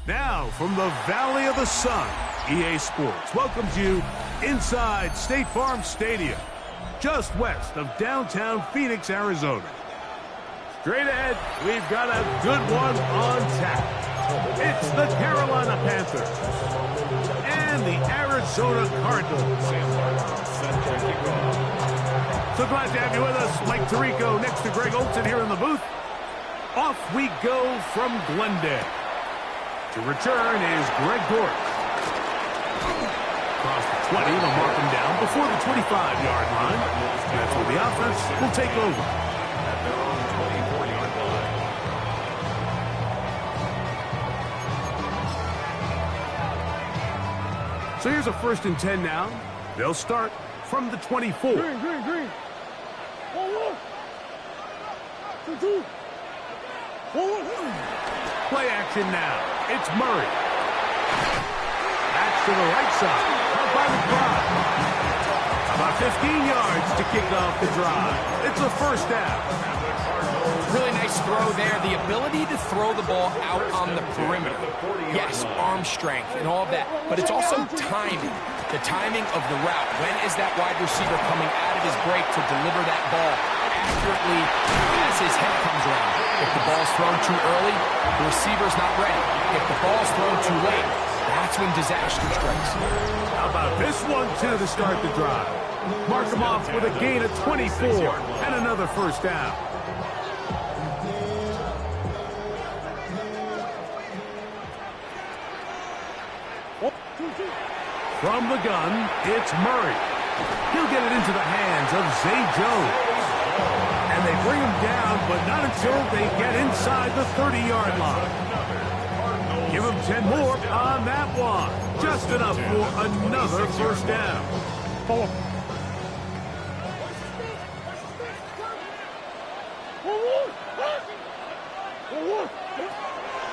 Now, from the Valley of the Sun, EA Sports welcomes you inside State Farm Stadium, just west of downtown Phoenix, Arizona. Straight ahead, we've got a good one on tap. It's the Carolina Panthers and the Arizona Cardinals. So glad to have you with us. Mike Tirico next to Greg Olson here in the booth. Off we go from Glendale. To return is Greg Gort. Across the 20, they'll mark him down before the 25-yard line. That's where the offense will take over. So here's a 1st and 10 now. They'll start from the 24. Green. 1-1. 2-2. 4-1. Play action now. It's Murray. Back to the right side. Caught by the drive. About 15 yards to kick off the drive. It's a 1st down. Really nice throw there. The ability to throw the ball out on the perimeter. Yes, arm strength and all of that. But it's also timing. The timing of the route. When is that wide receiver coming out of his break to deliver that ball accurately as his head comes around? If the ball's thrown too early, the receiver's not ready. If the ball's thrown too late, that's when disaster strikes. How about this one, too, to start the drive? Mark him off with a gain of 24 and another 1st down. From the gun, it's Murray. He'll get it into the hands of Zay Jones. And they bring him down, but not until they get inside the 30-yard line. Give him 10 more on that one. Just enough for another 1st down.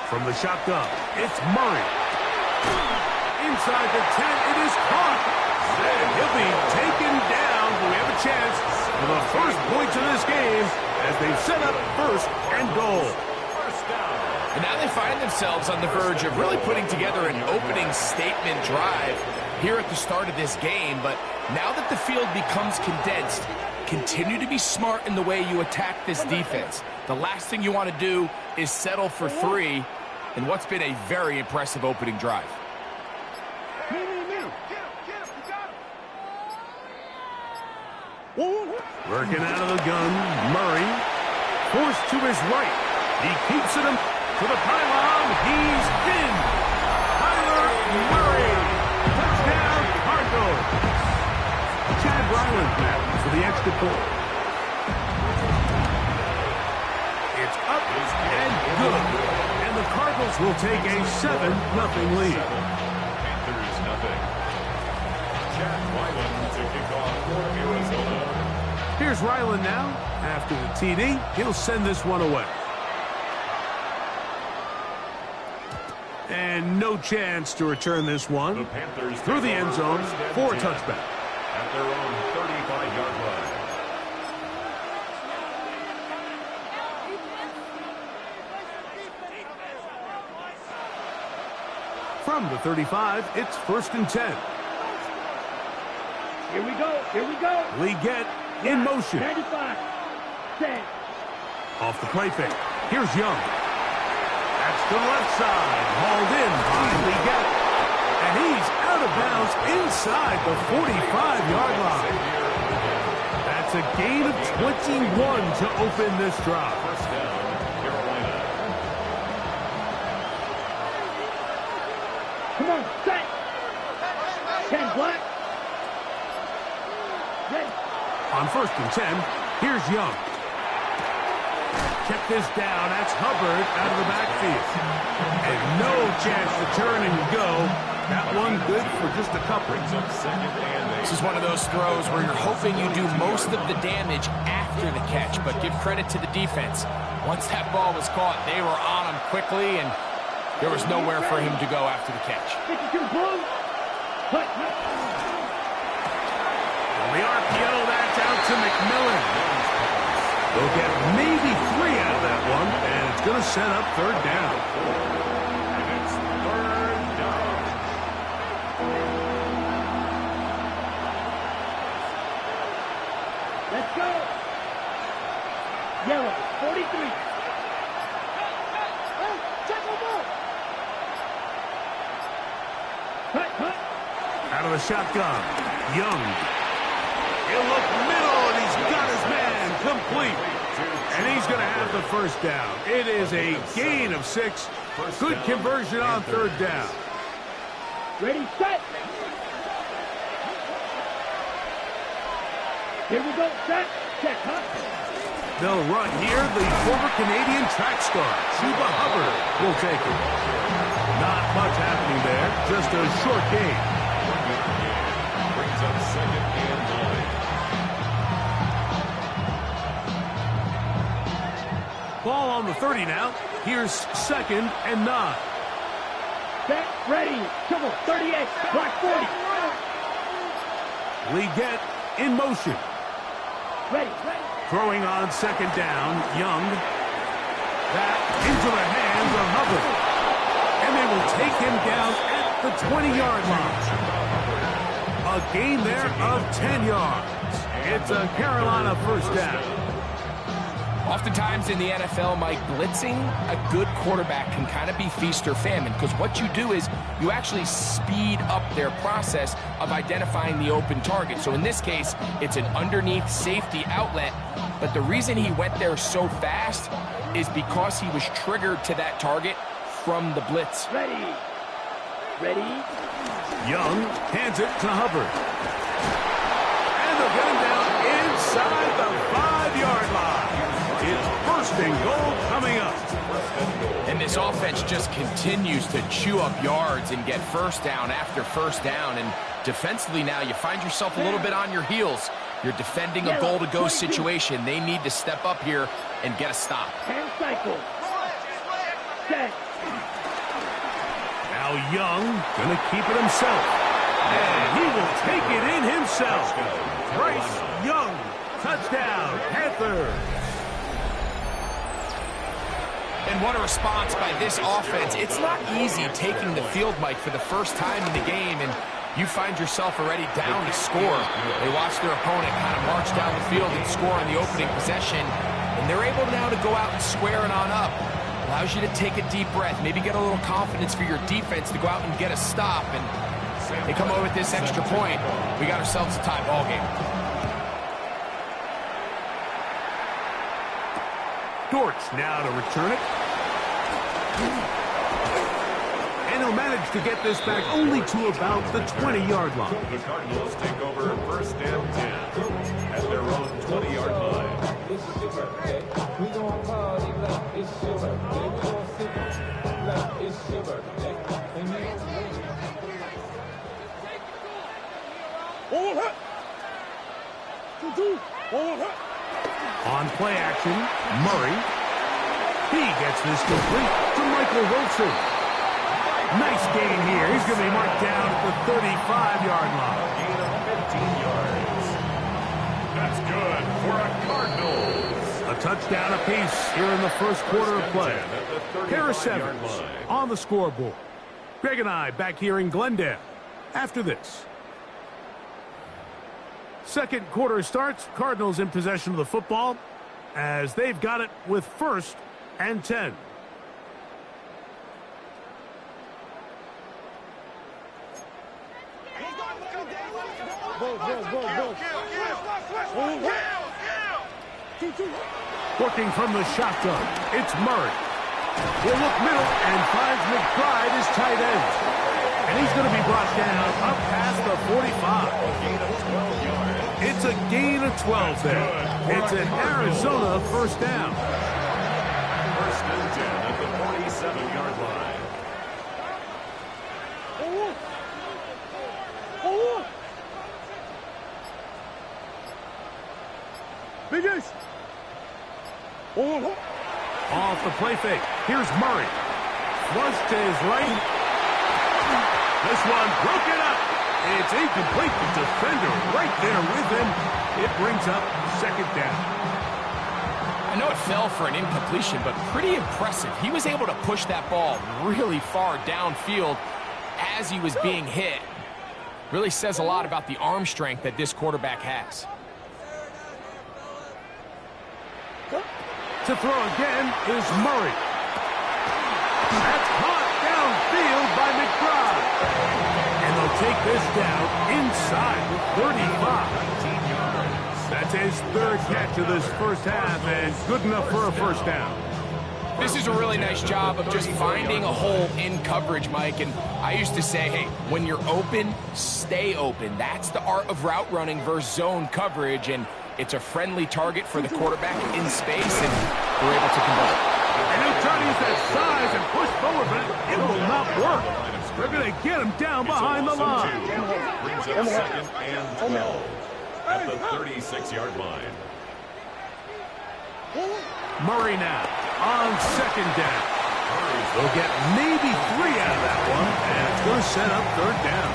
From the shotgun, it's Murray. Inside the 10, it is caught. And he'll be taken down. We have a chance for the first points of this game as they set up 1st and goal. And now they find themselves on the verge of really putting together an opening statement drive here at the start of this game. But now that the field becomes condensed, continue to be smart in the way you attack this defense. The last thing you want to do is settle for 3 in what's been a very impressive opening drive. Working out of the gun, Murray. Forced to his right. He keeps it to the pylon. He's in. Kyler Murray. Touchdown, Cardinals. Chad Ryland back for the extra point. It's up and good. And the Cardinals will take a 7-0 lead. Panthers nothing. Chad Ryland to kick off for Arizona. Here's Ryland now. After the TD, he'll send this one away. And no chance to return this one. The Panthers through the end zone for a touchback. At their own 35-yard line. From the 35, it's 1st and 10. Here we go. Here we go. Leggett in motion. 95. 10. Off the play fake. Here's Young. That's to the left side. Hauled in by Leggett. And he's out of bounds inside the 45-yard line. That's a gain of 21 to open this drive. First down, Carolina. Come on, set. 10 black. Ready. On 1st and 10, here's Young. Check this down. That's Hubbard out of the backfield. And no chance to turn and go. That one good for just a couple. This is one of those throws where you're hoping you do most of the damage after the catch, but give credit to the defense. Once that ball was caught, they were on him quickly, and there was nowhere for him to go after the catch. On the RPO, that's out to McMillan. They'll get maybe 3 out of that one, and it's going to set up 3rd down. And it's 3rd down. Let's go. Yellow, 43. Cut. Out of the shotgun, Young. He'll look middle, and he's got his man complete. And he's going to have the 1st down. It is a gain of 6. Good conversion on 3rd down. Ready, set. Here we go, set. Check, huh? They'll run here. The former Canadian track star, Chuba Hubbard, will take it. Not much happening there. Just a short game. Brings up 2nd and 9. Ball on the 30 now. Here's 2nd and 9. Set, ready. Come on, 38, block 40. Leggett in motion. Ready. Throwing on 2nd down, Young. That into the hands of Hubbard. And they will take him down at the 20-yard line. A gain there of 10 yards. It's a Carolina 1st down. Oftentimes in the NFL, Mike, blitzing a good quarterback can kind of be feast or famine, because what you do is you actually speed up their process of identifying the open target. So in this case, it's an underneath safety outlet, but the reason he went there so fast is because he was triggered to that target from the blitz. Ready. Young hands it to Hubbard. And they'll get him down inside the 5-yard line. It's 1st and goal coming up. And this offense just continues to chew up yards and get 1st down after 1st down. And defensively now, you find yourself a little bit on your heels. You're defending a goal-to-go situation. They need to step up here and get a stop. 10 cycles. Set. Now Young going to keep it himself. And he will take it in himself. Bryce Young, touchdown, Panthers. And what a response by this offense. It's not easy taking the field, Mike, for the first time in the game, and you find yourself already down to score. They watch their opponent kind of march down the field and score on the opening possession, and they're able now to go out and square it on up. Allows you to take a deep breath, maybe get a little confidence for your defense to go out and get a stop, and they come over with this extra point. We got ourselves a tie ball game. Dortch now to return it. And he'll manage to get this back only to about the 20-yard line. The Cardinals take over first and 10 at their own 20-yard line. On play action, Murray. He gets this complete to Michael Wilson. Nice gain here. He's going to be marked down at the 35-yard line. A gain of 15 yards. That's good for a Cardinals. A touchdown apiece here in the first quarter of play. Pair of sevens on the scoreboard. Greg and I back here in Glendale after this. Second quarter starts. Cardinals in possession of the football as they've got it with first and 10. Working from the shotgun, it's Murray. He'll look middle and finds McBride his tight end. And he's going to be brought down up past the 45. It's a gain of 12 there. It's an Arizona first down. First and 10 at the 47-yard line. Off the play fake. Here's Murray. Flush to his right. This one broken up. It's incomplete. The defender right there with him. It brings up second down. I know it fell for an incompletion, but pretty impressive. He was able to push that ball really far downfield as he was being hit. Really says a lot about the arm strength that this quarterback has. To throw again is Murray. That's caught downfield by McBride. And they'll take this down inside the 35. That's his third catch of this first half and good enough for a first down. This is a really nice job of just finding a hole in coverage, Mike. And I used to say, hey, when you're open, stay open. That's the art of route running versus zone coverage. And it's a friendly target for the quarterback in space, and we're able to convert. And he'll try to use that size and push forward, but it will not work. They're going to get him down behind the line. Brings up second and 12 at the 36-yard line. Murray now on second down. They'll get maybe 3 out of that one, and it's going to set up third down.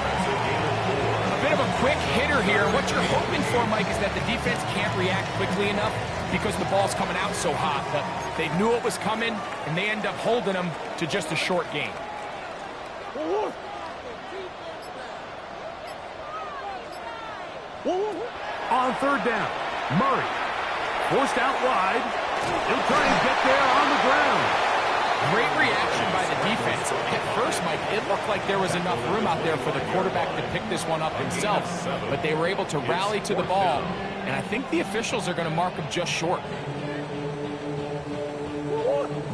Bit of a quick hitter here. What you're hoping for, Mike, is that the defense can't react quickly enough because the ball's coming out so hot. But they knew it was coming, and they end up holding them to just a short gain. On third down, Murray forced out wide. He'll try and get there on the ground. Great reaction by the defense. At first, Mike, it looked like there was enough room out there for the quarterback to pick this one up himself, but they were able to rally to the ball, and I think the officials are going to mark him just short.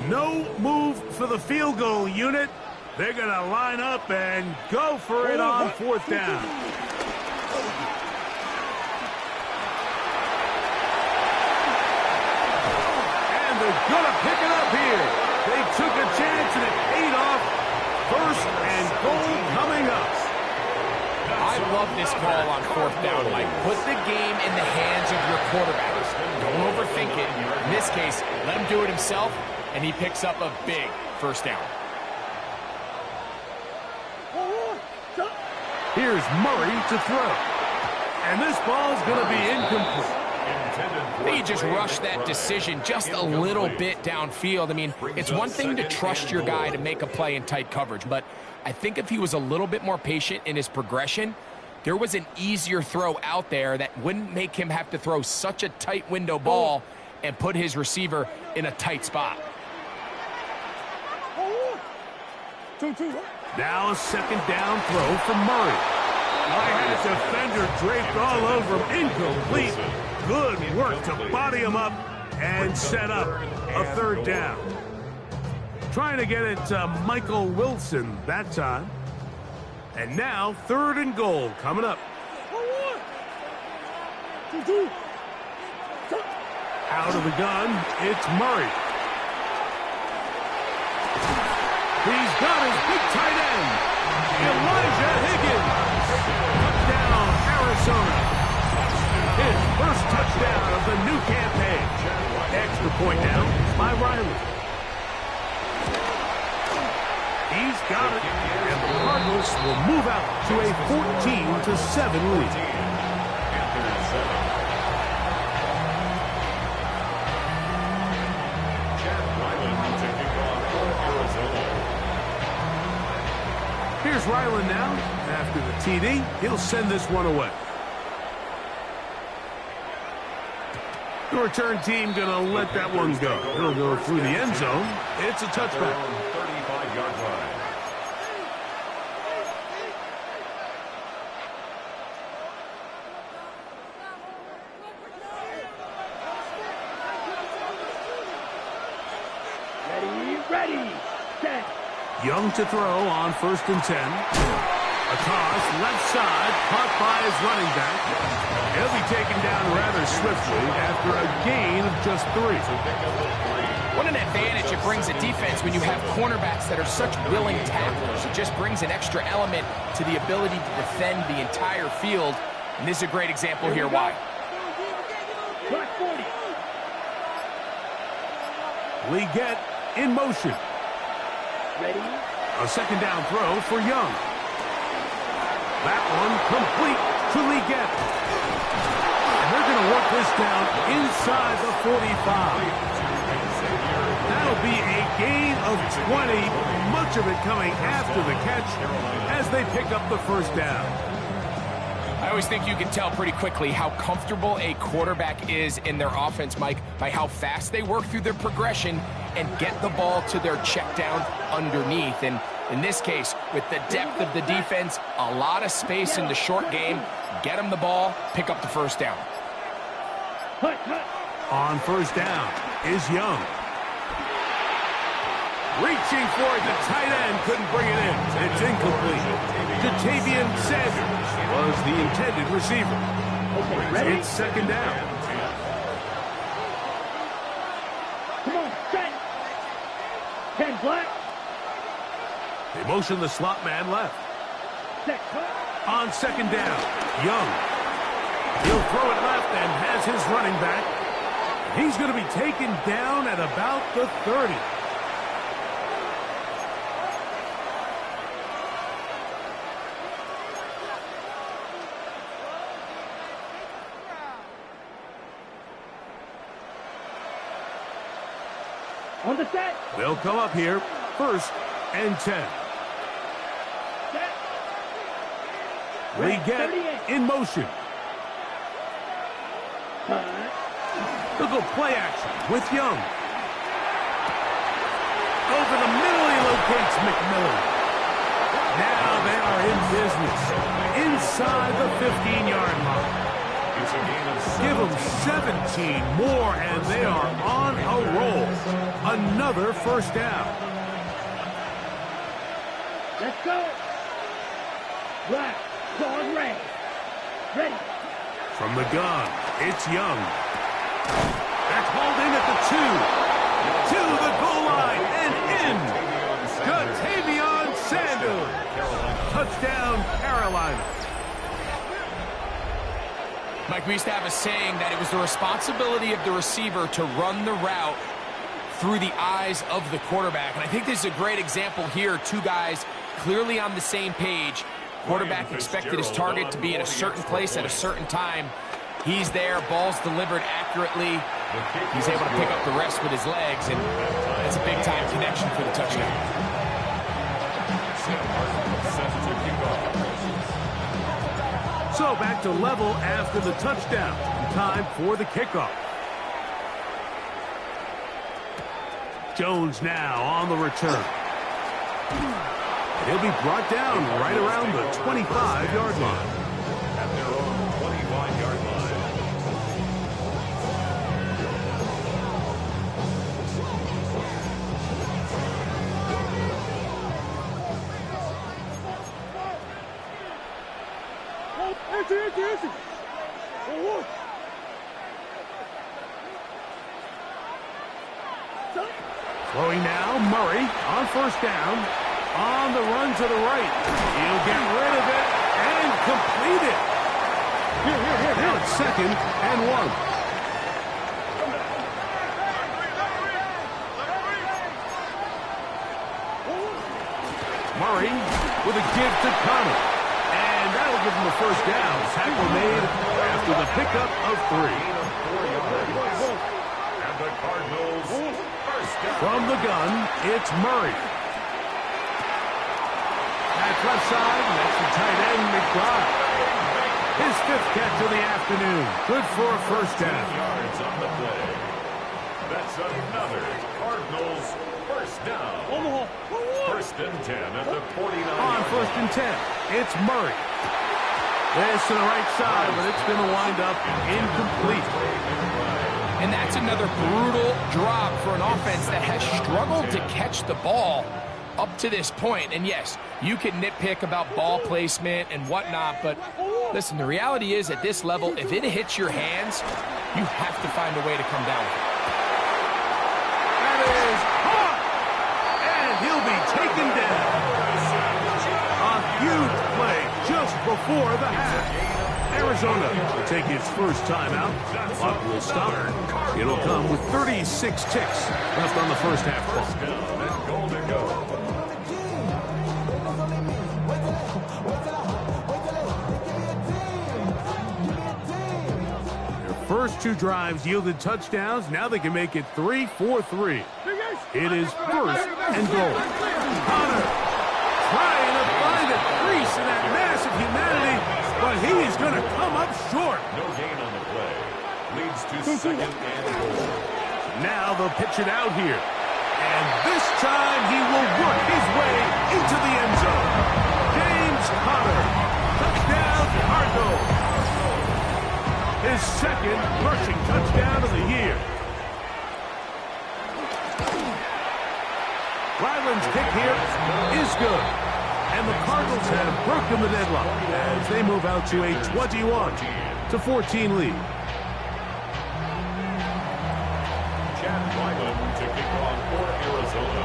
No move for the field goal unit. They're going to line up and go for it on fourth down. And they're going to pick it up here. They took a chance and it paid off. First and goal coming up. I love this call on fourth down, Mike. Put the game in the hands of your quarterback. Don't overthink it. In this case, let him do it himself, and he picks up a big first down. Here's Murray to throw. And this ball's going to be incomplete. I think he just rushed that decision just a little bit downfield. I mean, it's one thing to trust your guy to make a play in tight coverage, but I think if he was a little bit more patient in his progression, there was an easier throw out there that wouldn't make him have to throw such a tight window ball and put his receiver in a tight spot. Now a second down throw from Murray. I had a defender draped all over him. Incomplete. Good work to body him up and set up a third down. Trying to get it to Michael Wilson that time. And now 3rd and goal coming up. Out of the gun, it's Murray. He's got his big tight end, Elijah Higgins. Touchdown, Arizona. His first touchdown of the new campaign. Extra point now by Riley. He's got it, and the Cardinals will move out to a 14-7 lead. Here's Ryland now. After the TD, he'll send this one away. The return team going to let that one go. It'll go through the end zone. It's a touchback. 35-yard line. Ready, set. Young to throw on 1st and 10. A toss, left side, caught by his running back. He'll be taken down rather swiftly after a gain of just 3. What an advantage it brings a defense when you have cornerbacks that are such willing tacklers. It just brings an extra element to the ability to defend the entire field. And this is a great example here why. Black 40. Leggett in motion. Ready. A second down throw for Young. That one complete to Leggett. And they're going to work this down inside the 45. That'll be a gain of 20, much of it coming after the catch as they pick up the first down. I always think you can tell pretty quickly how comfortable a quarterback is in their offense, Mike, by how fast they work through their progression and get the ball to their check down underneath. And in this case, with the depth of the defense, a lot of space in the short game, get them the ball, pick up the first down. On first down is Young. Reaching for it, the tight end couldn't bring it in. It's incomplete. Jatavian Sanders was the intended receiver. Ready? It's second down. Come on, set. 10 black. They motion the slot man left. Set. On second down, Young. He'll throw it left and has his running back. He's going to be taken down at about the 30. On the set. They'll come up here, 1st and 10. Set. Leggett in motion. They'll go play action with Young. Over the middle, he locates McMillan. Now they are in business inside the 15-yard line. Give them 17 more, and they are on a roll. Another first down. Let's go. Black, dog red. Ready. From the gun, it's Young. That's hauled in at the 2. To the goal line and in. Jatavian Sanders. Touchdown, Carolina. Mike, we used to have a saying that it was the responsibility of the receiver to run the route through the eyes of the quarterback. And I think this is a great example here. 2 guys clearly on the same page. Quarterback expected his target to be in a certain place at a certain time. He's there, ball's delivered accurately. He's able to pick up the rest with his legs, and that's a big-time connection for the touchdown. So back to level after the touchdown. Time for the kickoff. Jones now on the return. He'll be brought down right around the 25-yard line. At their own 25-yard line. Throwing now, Murray on first down. On the run to the right. He'll get rid of it and complete it. Now it's 2nd and 1. Murray with a give to Connor. And that'll give him the first down. Tackle made after the pickup of 3. And the Cardinals first down. From the gun, it's Murray. That's left side, and that's the tight end, McBride. His 5th catch of the afternoon. Good for a first down. Yards on the play. That's another Cardinals first down. 1st and 10 at the 49. On 1st and 10, it's Murray. This to the right side, but it's going to wind up incomplete. And that's another brutal drop for an offense that has struggled to catch the ball up to this point. And yes, you can nitpick about ball placement and whatnot, but listen, the reality is at this level, if it hits your hands, you have to find a way to come down with it. That is hard, and he'll be taken down. A huge play just before the half. Arizona will take its first timeout. Clock will stop. It'll come with 36 ticks left on the first half clock. Goal to go. First 2 drives yielded touchdowns. Now they can make it 3-4-3. It is 1st and goal. Connor trying to find a crease in that mass of humanity, but he is going to come up short. No gain on the play. Leads to 2nd and goal. Now they'll pitch it out here. And this time he will work his way into the end zone. James Conner. Touchdown, Cardinals. His 2nd rushing touchdown of the year. Ryland's kick here is good. And the Cardinals have broken the deadlock as they move out to a 21-14 lead. Chad Ryland to kick off for Arizona.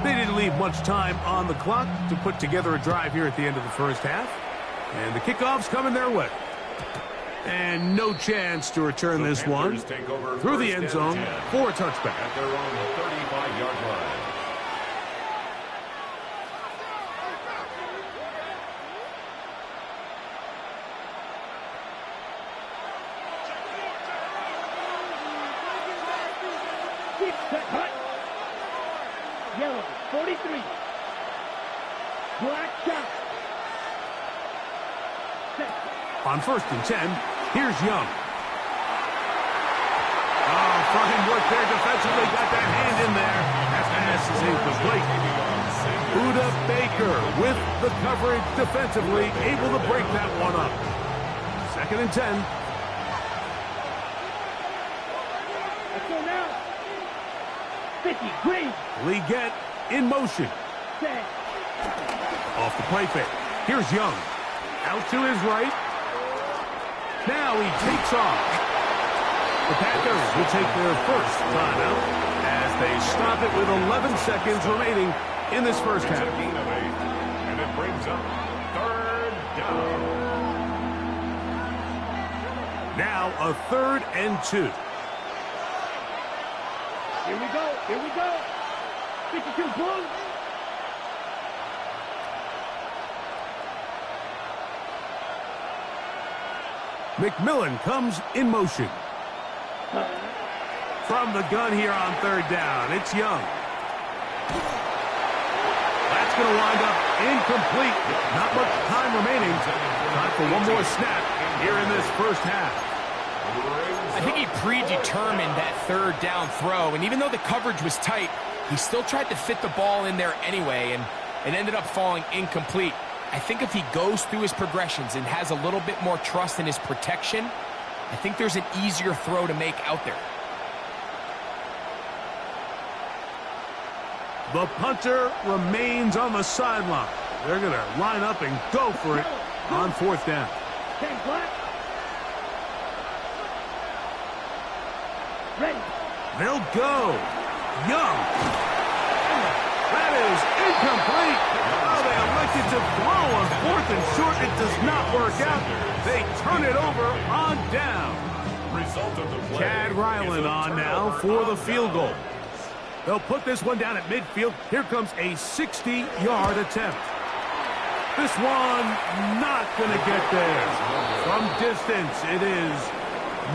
They didn't leave much time on the clock to put together a drive here at the end of the first half. And the kickoff's coming their way. And no chance to return this one through the end zone for a touchback. At their own 35-yard line. Yellow, 43. Black shot. On 1st and 10, here's Young. Oh, fine work there defensively. Got that hand in there. That pass is incomplete. Buda Baker with the coverage defensively, able to break that one up. 2nd and 10. Let's go now. 50, green. Leggett in motion. Set. Off the play fake. Here's Young. Out to his right. Now he takes off. The Packers will take their first timeout as they stop it with 11 seconds remaining in this first half. And it brings up 3rd down. Now a 3rd and 2. Here we go. Here we go. 52 blue. McMillan comes in motion. From the gun here on third down, it's Young. That's going to wind up incomplete. Not much time remaining. Time for one more snap here in this first half. I think he predetermined that third down throw, and even though the coverage was tight, he still tried to fit the ball in there anyway, and it ended up falling incomplete. I think if he goes through his progressions and has a little bit more trust in his protection, I think there's an easier throw to make out there. The punter remains on the sideline. They're going to line up and go for it on fourth down. Ready. They'll go. Young. That is incomplete. Oh, they elected to throw on fourth and short. It does not work out. They turn it over on down. Result of the play. Chad Ryland on now for the field goal. They'll put this one down at midfield. Here comes a 60-yard attempt. This one not going to get there. From distance, it is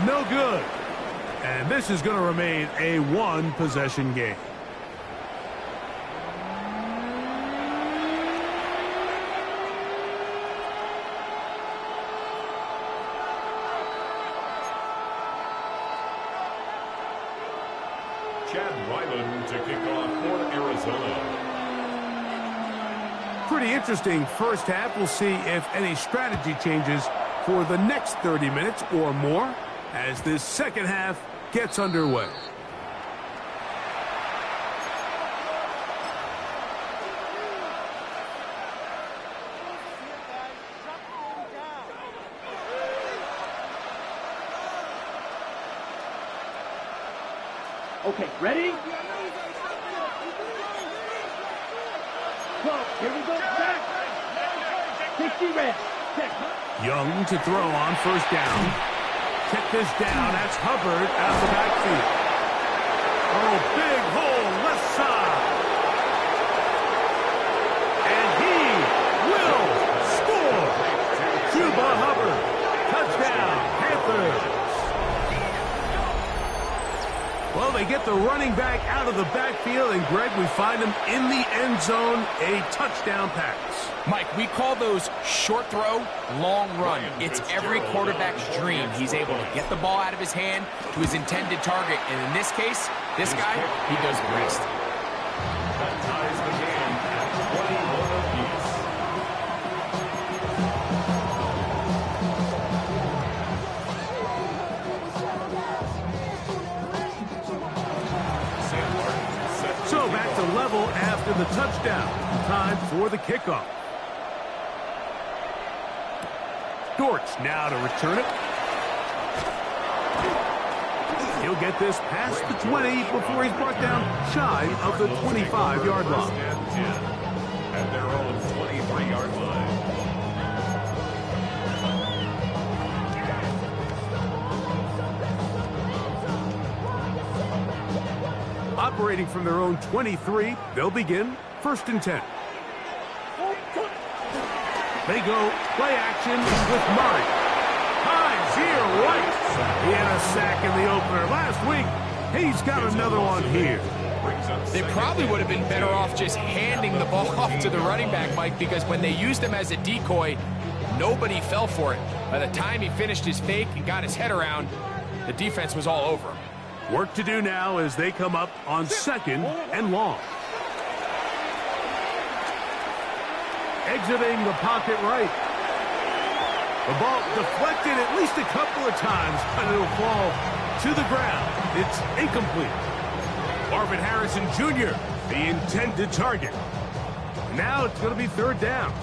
no good. And this is going to remain a one-possession game. Chad Ryland to kick off for Arizona. Pretty interesting first half. We'll see if any strategy changes for the next 30 minutes or more as this second half gets underway. Okay, ready? Go. Here we go. Back. 60 red. Check. Young to throw on first down. Check this down. That's Hubbard out of the backfield. Oh, big hole left side. And he will score. Chuba Hubbard. Touchdown, Panthers. Well, they get the running back out of the backfield, and Greg, we find him in the end zone, a touchdown pass. Mike, we call those short throw, long run. It's every quarterback's dream. He's able to get the ball out of his hand to his intended target, and in this case, this guy, he does the rest. That ties the game at 21 apiece. So back to level after the touchdown. Time for the kickoff. Dortch now to return it. He'll get this past the 20 before he's brought down shy of the 25-yard line. At their own 23-yard line. Operating from their own 23, they'll begin 1st and 10. They go play action with Murray. Times here, right. He had a sack in the opener last week. He's got another one here. They probably would have been better off just handing the ball off to the running back, Mike, because when they used him as a decoy, nobody fell for it. By the time he finished his fake and got his head around, the defense was all over him. Work to do now as they come up on 2nd and long. Exiting the pocket right. The ball deflected at least a couple of times, but it'll fall to the ground. It's incomplete. Marvin Harrison Jr., the intended target. Now it's going to be 3rd down.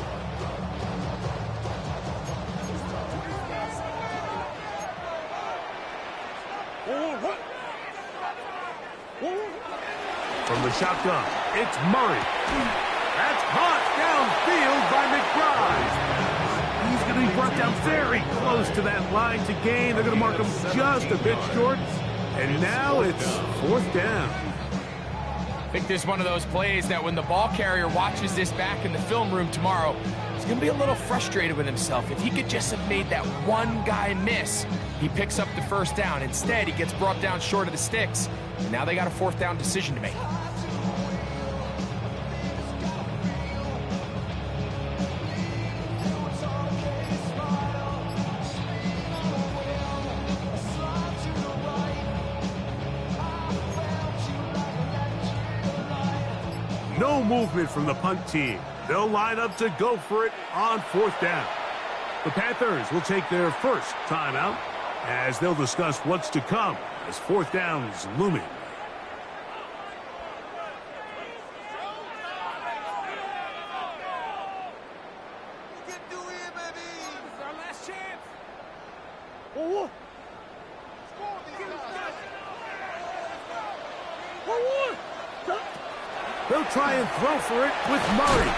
From the shotgun, it's Murray. That's caught downfield by McBride. He's going to be brought down very close to that line to gain. They're going to mark him just a bit short. And now it's 4th down. think this is one of those plays that when the ball carrier watches this back in the film room tomorrow, he's going to be a little frustrated with himself. If he could just have made that one guy miss, he picks up the first down. Instead, he gets brought down short of the sticks, and now they got a fourth down decision to make. No movement from the punt team. They'll line up to go for it on fourth down. The Panthers will take their first timeout as they'll discuss what's to come as fourth down is looming. They'll try and throw for it with Murray.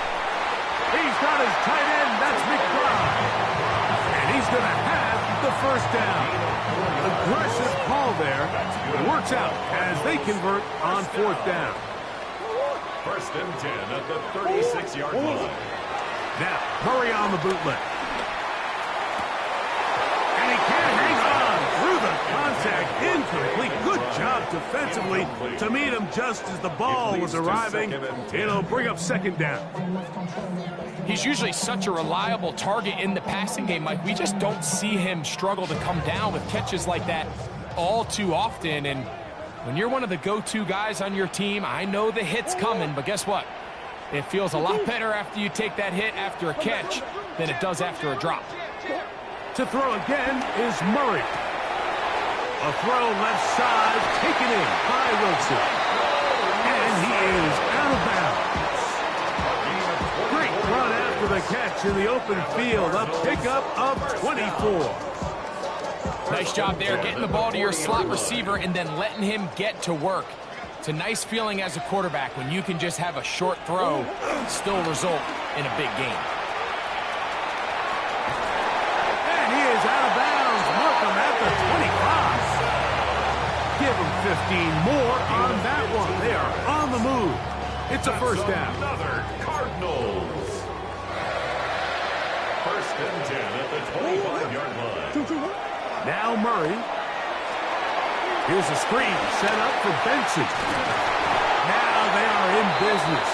He's got his tight end, that's McBride. And he's going to have the first down. Aggressive call there. It works out as they convert on fourth down. First and 10 at the 36-yard line. Now, Murray on the bootleg. And he can't hang on through the contact. Incomplete. Good job defensively to meet him just as the ball was arriving. It'll bring up second down. He's usually such a reliable target in the passing game, Mike. We just don't see him struggle to come down with catches like that all too often. And when you're one of the go-to guys on your team, I know the hit's coming, but guess what? It feels a lot better after you take that hit after a catch than it does after a drop. To throw again is Murray. A throw left side, taken in by Wilson. And he is out of bounds. Great run after the catch in the open field. A pickup of 24. Nice job there, getting the ball to your slot receiver and then letting him get to work. It's a nice feeling as a quarterback when you can just have a short throw still result in a big game. And he is out of bounds. Markham at the 25. Give him 15 more on that one. They are on the move. It's a first down. Another Cardinals. First and 10 at the 25-yard line. Now Murray. Here's a screen set up for Benson. Now they are in business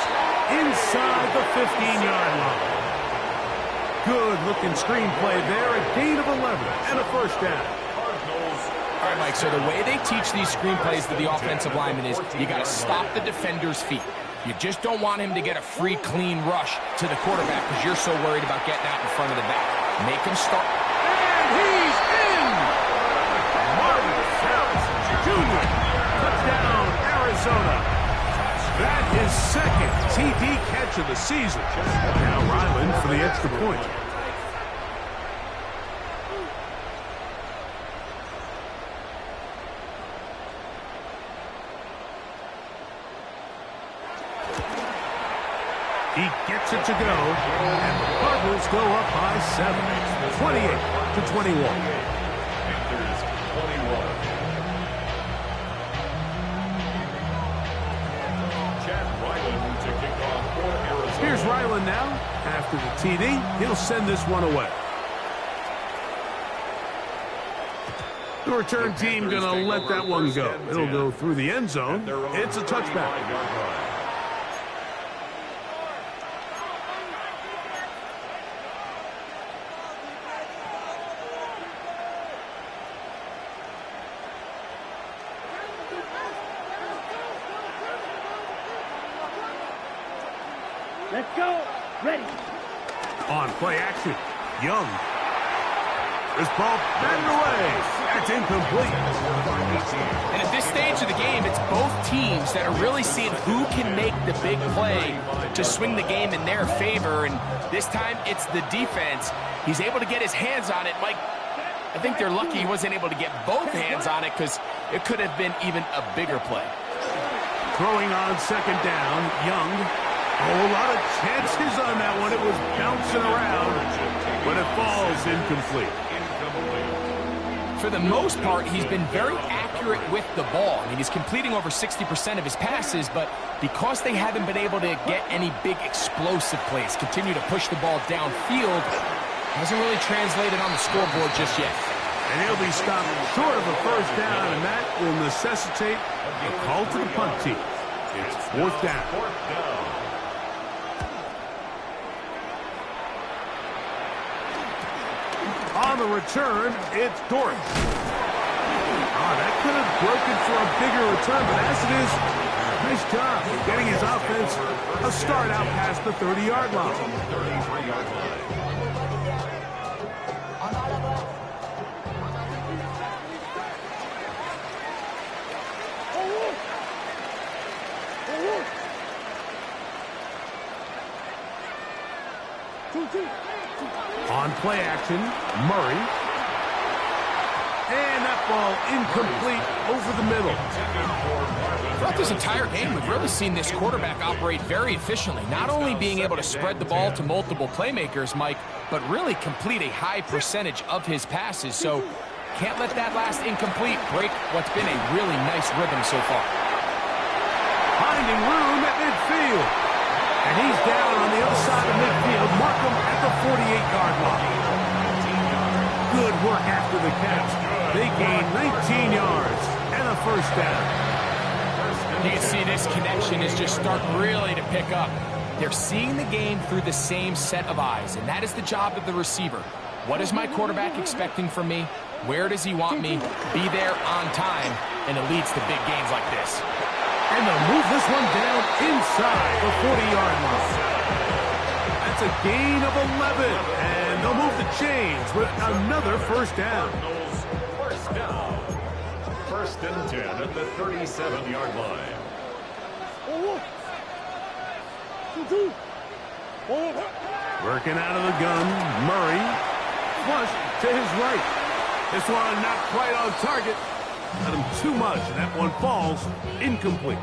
inside the 15-yard line. Good-looking screenplay there. A gain of 11 and a first down. All right, Mike, so the way they teach these screenplays to the offensive lineman is you got to stop the defender's feet. You just don't want him to get a free, clean rush to the quarterback because you're so worried about getting out in front of the back. Make him start. And he's in! Martin Harrison Jr. Touchdown, Arizona. That is second TD catch of the season. Now Ryland for the extra point. He gets it to go, and the Cardinals go up by 7, 28-21. Panthers 21. Chad Ryland to kick off for Arizona. Here's Ryland now. After the TD, he'll send this one away. The return team going to let that one go. It'll go through the end zone. It's a touchback. Let's go. Ready. On play action, Young. This ball batted away. That's incomplete. And at this stage of the game, it's both teams that are really seeing who can make the big play to swing the game in their favor. And this time, it's the defense. He's able to get his hands on it. Mike, I think they're lucky he wasn't able to get both hands on it because it could have been even a bigger play. Throwing on second down, Young. A whole lot of chances on that one. It was bouncing around, but it falls incomplete. For the most part, he's been very accurate accurate with the ball. I mean, he's completing over 60% of his passes, but because they haven't been able to get any big explosive plays, continue to push the ball downfield, hasn't really translated on the scoreboard just yet. And he'll be stopped short of a first down, and that will necessitate a call to the punt team. It's fourth down. On the return, it's Dortch. That could have broken for a bigger return, but as it is, nice job getting his offense a start out past the 30-yard line. 33-yard line. On play action, Murray. And that ball incomplete over the middle. Throughout this entire game, we've really seen this quarterback operate very efficiently, not only being able to spread the ball to multiple playmakers, Mike, but really complete a high percentage of his passes. So can't let that last incomplete break what's been a really nice rhythm so far. Finding room at midfield. And he's down on the other side of midfield. Mark him at the 48-yard line. Good work after the catch. They gain 19 yards and a first down. You can see this connection is just starting really to pick up. They're seeing the game through the same set of eyes, and that is the job of the receiver. What is my quarterback expecting from me? Where does he want me? Be there on time, and it leads to big gains like this. And they'll move this one down inside the 40-yard line. That's a gain of 11, and they'll move the chains with another first down. First down. First and 10 at the 37-yard line. Working out of the gun, Murray. Flush to his right. This one not quite on target. Got him too much, and that one falls incomplete.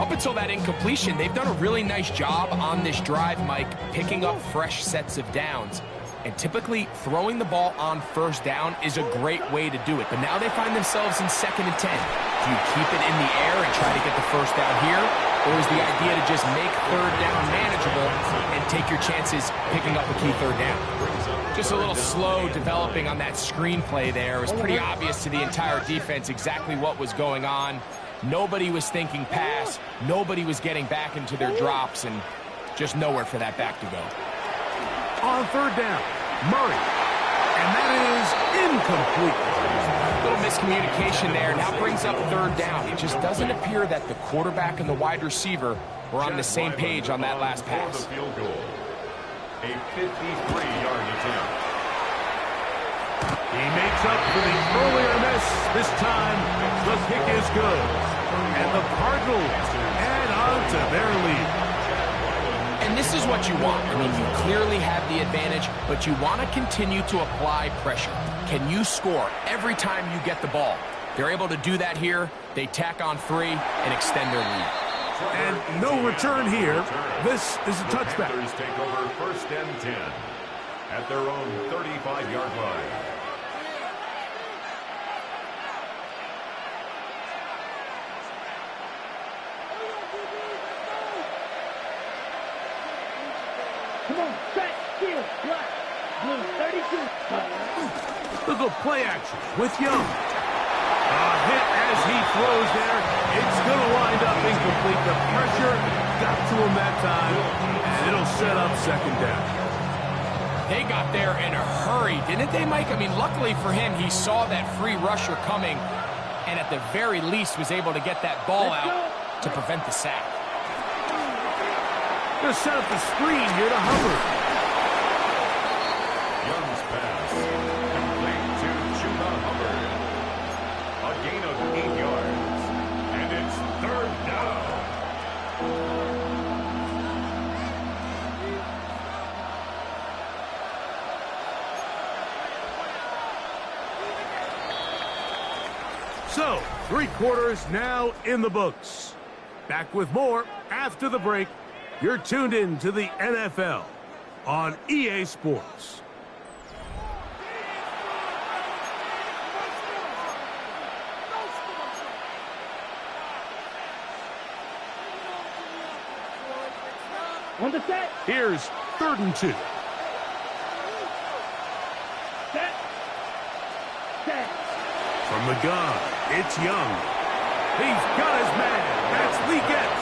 Up until that incompletion, they've done a really nice job on this drive, Mike, picking up fresh sets of downs. And typically, throwing the ball on first down is a great way to do it. But now they find themselves in 2nd and 10. Do you keep it in the air and try to get the first down here? Or is the idea to just make third down manageable and take your chances picking up a key third down? Just a little slow developing on that screenplay there. It was pretty obvious to the entire defense exactly what was going on. Nobody was thinking pass. Nobody was getting back into their drops, and just nowhere for that back to go. On third down, Murray. And that is incomplete. A little miscommunication there. Now brings up third down. It just doesn't appear that the quarterback and the wide receiver were on the same page on that last pass. A 53-yard attempt. He makes up for the earlier miss. This time, the kick is good. And the Cardinals add on to their lead. And this is what you want. I mean, you clearly have the advantage, but you want to continue to apply pressure. Can you score every time you get the ball? They're able to do that here. They tack on 3 and extend their lead. And no return here. This is a touchback. Panthers take over first and 10 at their own 35-yard line. Come on, back, heel, black, blue, 32. Look at play action with Young. A hit as he throws there. It's going to wind up incomplete. The pressure got to him that time, and it'll set up second down. They got there in a hurry, didn't they, Mike? I mean, luckily for him, he saw that free rusher coming, and at the very least was able to get that ball out to prevent the sack. Going to set up the screen here to Hubbard. Young's pass complete to Chuba Hubbard. A gain of 8 yards, and it's third down. So, 3 quarters now in the books. Back with more after the break. You're tuned in to the NFL on EA Sports. On the set. Here's 3rd and 2. Set. Set. From the gun, it's Young. He's got his man. That's Leggett.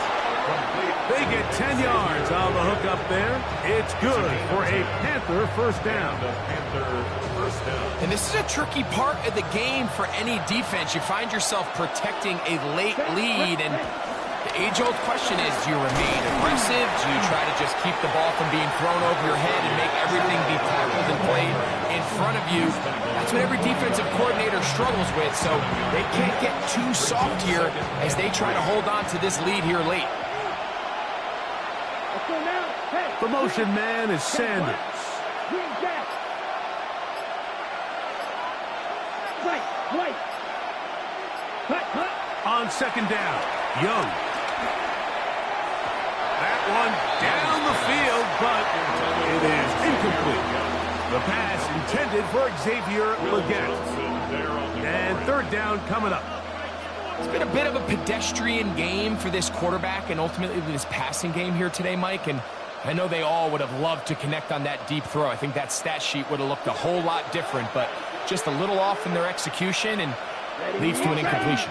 They get 10 yards on the hook up there. It's good for a Panther first down. And this is a tricky part of the game for any defense. You find yourself protecting a late lead, and the age-old question is, do you remain aggressive? Do you try to just keep the ball from being thrown over your head and make everything be tackled and played in front of you? That's what every defensive coordinator struggles with, so they can't get too soft here as they try to hold on to this lead here late. Let's go now. Hey. The motion man is Sanders. Green jack. Right. Cut. On 2nd down, Young. That one down the field, but it is incomplete. The pass intended for Xavier Leggett. And 3rd down coming up. It's been a bit of a pedestrian game for this quarterback and ultimately this passing game here today, Mike. And I know they all would have loved to connect on that deep throw. I think that stat sheet would have looked a whole lot different, but just a little off in their execution and leads to an incompletion.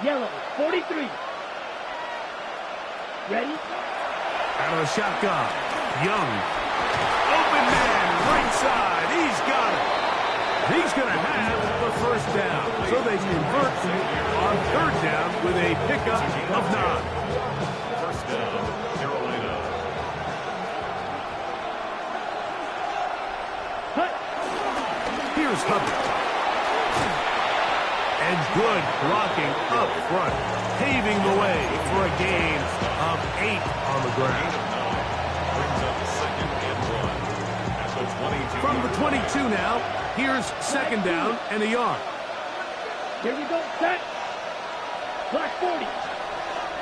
Yellow, 43. Ready? Out of the shotgun, Young. Open man, right side. He's got it. He's going to have the first down. So they convert on 3rd down with a pickup of 9. First down, Carolina. Cut. Here's Hubbard. And good blocking up front, paving the way for a gain of 8 on the ground. Brings up 2nd and 1 at the 22. From the 22 now, here's 2nd down and a yard. Here we go. Set. Black 40.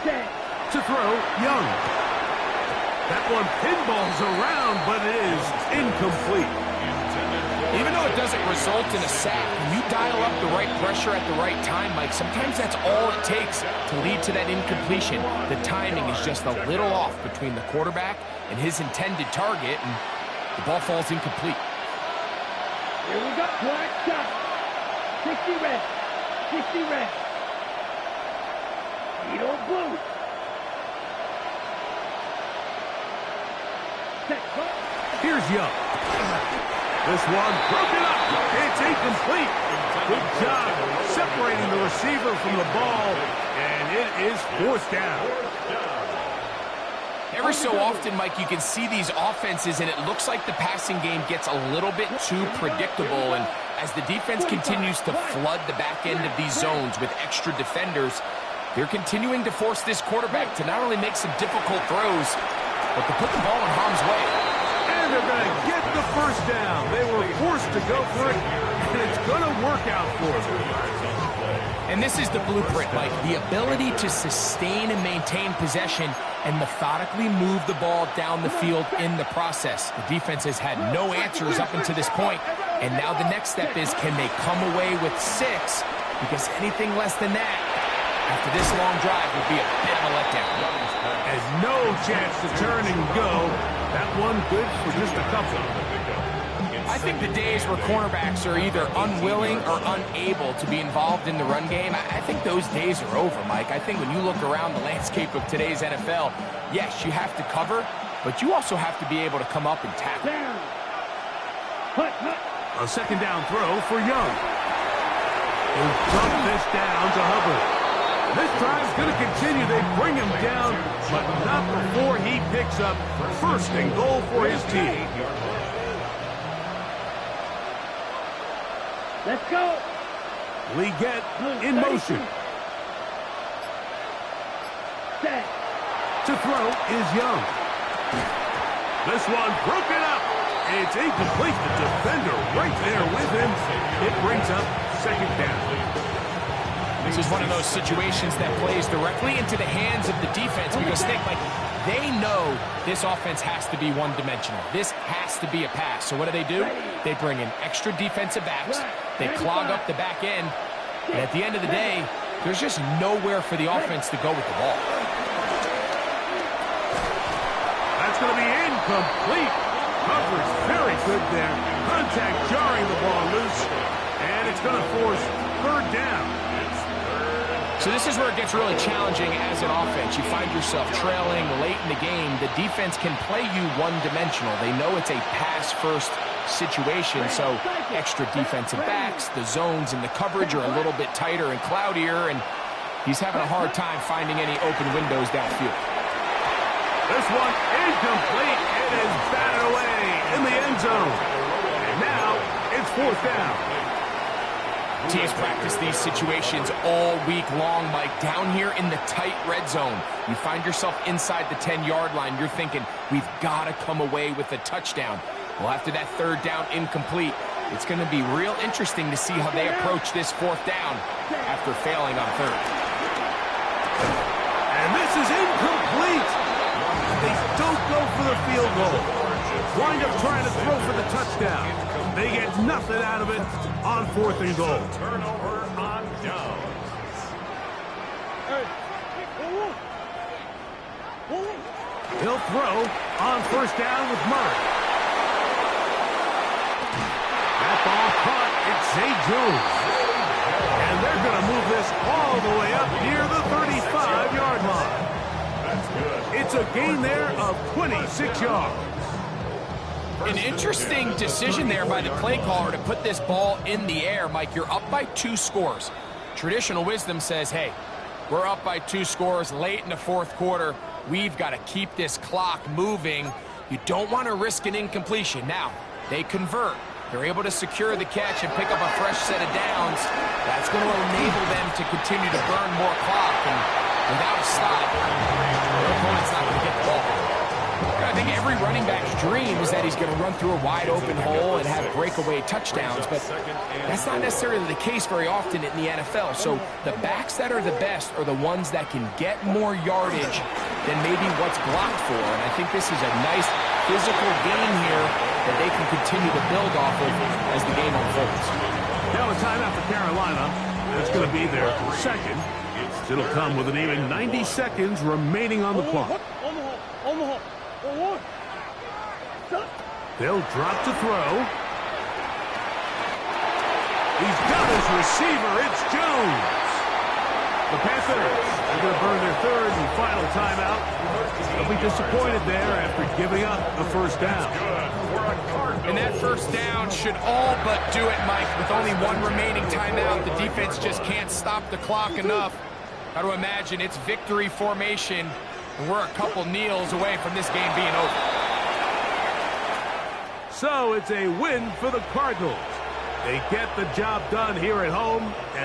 Set. To throw, Young. That one pinballs around, but it is incomplete. Even though it doesn't result in a sack, when you dial up the right pressure at the right time, Mike, sometimes that's all it takes to lead to that incompletion. The timing is just a little off between the quarterback and his intended target, and the ball falls incomplete. Here we go. Black shot. 60 red. 60 red. Edo blue. Set. Here's Young. This one broken up. It's incomplete. Good job separating the receiver from the ball, and it is 4th down. Every so often, Mike, you can see these offenses, and it looks like the passing game gets a little bit too predictable. And as the defense continues to flood the back end of these zones with extra defenders, they're continuing to force this quarterback to not only make some difficult throws, but to put the ball in harm's way. And they're going to get the first down. They were forced to go for it, and it's going to work out for them. And this is the blueprint, Mike. The ability to sustain and maintain possession and methodically move the ball down the field in the process. The defense has had no answers up until this point, and now the next step is, can they come away with 6? Because anything less than that, after this long drive, would be a bit of a letdown. And no chance to turn and go. That one good for just a couple. I think the days where cornerbacks are either unwilling or unable to be involved in the run game, I think those days are over, Mike. I think when you look around the landscape of today's NFL, yes, you have to cover, but you also have to be able to come up and tackle. Down. A 2nd down throw for Young. He'll dump this down to Hubbard. This drive's going to continue. They bring him down, but not before he picks up 1st and goal for his team. Let's go. Leggett in motion. Set. To throw is Young. This one broken up. It's incomplete. The defender right there with him. It brings up 2nd down. This is one of those situations that plays directly into the hands of the defense because they know this offense has to be one-dimensional. This has to be a pass. So what do? They bring in extra defensive backs. They clog up the back end. And at the end of the day, there's just nowhere for the offense to go with the ball. It's going to be incomplete. Coverage very good there. Contact jarring the ball loose. And it's going to force third down. So this is where it gets really challenging as an offense. You find yourself trailing late in the game. The defense can play you one-dimensional. They know it's a pass-first situation, so extra defensive backs, the zones and the coverage are a little bit tighter and cloudier, and he's having a hard time finding any open windows downfield. This one incomplete. It is batted away in the end zone. And now it's fourth down. Teams practice these situations all week long, Mike. Down here in the tight red zone, you find yourself inside the 10-yard line. You're thinking, we've got to come away with a touchdown. Well, after that third down incomplete, it's going to be real interesting to see how they approach this fourth down after failing on third. And this is incomplete. They don't go for the field goal. Wind up trying to throw for the touchdown. They get nothing out of it on fourth and goal. Turnover on downs. He'll throw on first down with Murray. That ball caught. It's Zay Jones. And they're going to move this all the way up near the 35-yard line. That's good. It's a gain there of 26 yards. An interesting decision there by the play caller to put this ball in the air. Mike, you're up by 2 scores. Traditional wisdom says, hey, we're up by 2 scores late in the fourth quarter. We've got to keep this clock moving. You don't want to risk an incompletion. Now, they convert. They're able to secure the catch and pick up a fresh set of downs. That's going to enable them to continue to burn more clock. And without a stop, their opponent's not going to get the ball. I think every running back's dream is that he's going to run through a wide open hole and have breakaway touchdowns, but that's not necessarily the case very often in the NFL. So the backs that are the best are the ones that can get more yardage than maybe what's blocked for. And I think this is a nice physical gain here that they can continue to build off of as the game unfolds. Now a timeout for Carolina. It's going to be their second. It'll come with an even 90 seconds remaining on the clock. They'll drop to throw. He's got his receiver. It's Jones. The Panthers are going to burn their third and final timeout. They'll be disappointed there after giving up the first down. And that first down should all but do it, Mike. With only one remaining timeout, the defense just can't stop the clock enough. Got to imagine it's victory formation, and we're a couple kneels away from this game being over. So it's a win for the Cardinals. They get the job done here at home.